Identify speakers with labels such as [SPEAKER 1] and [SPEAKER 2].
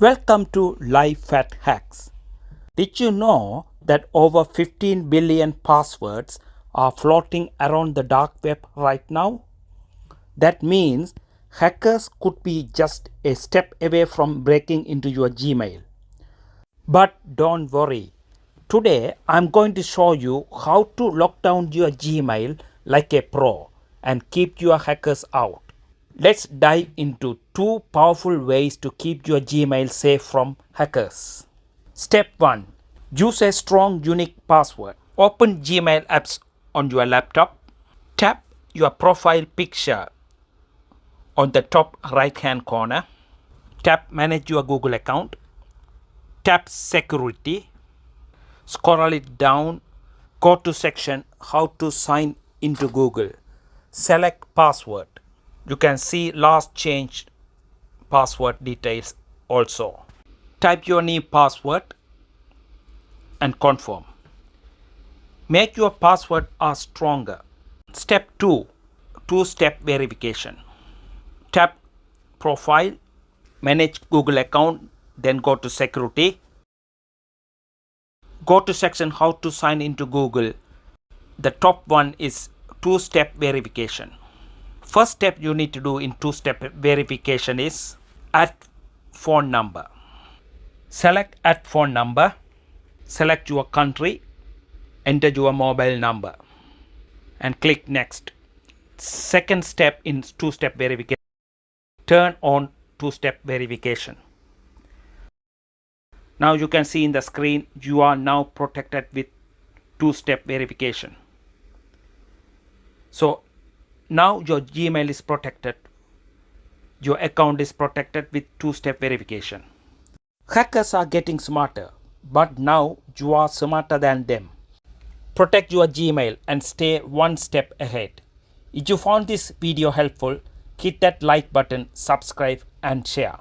[SPEAKER 1] Welcome to Live Fat Hacks. Did you know that over 15 billion passwords are floating around the dark web right now? That means hackers could be just a step away from breaking into your Gmail. But don't worry. Today I'm going to show you how to lock down your Gmail like a pro and keep your hackers out. Let's dive into two powerful ways to keep your Gmail safe from hackers. Step 1. Use a strong unique password. Open Gmail apps on your laptop. Tap your profile picture on the top right hand corner. Tap Manage your Google account. Tap Security. Scroll it down. Go to section How to sign into Google. Select Password. You can see last changed password details also. Type your new password and confirm. Make your password stronger. Step 2. Two-step verification. Tap Profile, Manage Google account, then go to Security. Go to section How to sign into Google. The top one is two-step verification. First step you need to do in two-step verification is add phone number. Select add phone number. Select your country. Enter your mobile number and click next. Second step in two-step verification. Turn on two-step verification. Now you can see in the screen you are now protected with two-step verification. So now your Gmail is protected. Your account is protected with two-step verification. Hackers are getting smarter, but now you are smarter than them. Protect your Gmail and stay one step ahead. If you found this video helpful, hit that like button, subscribe and share.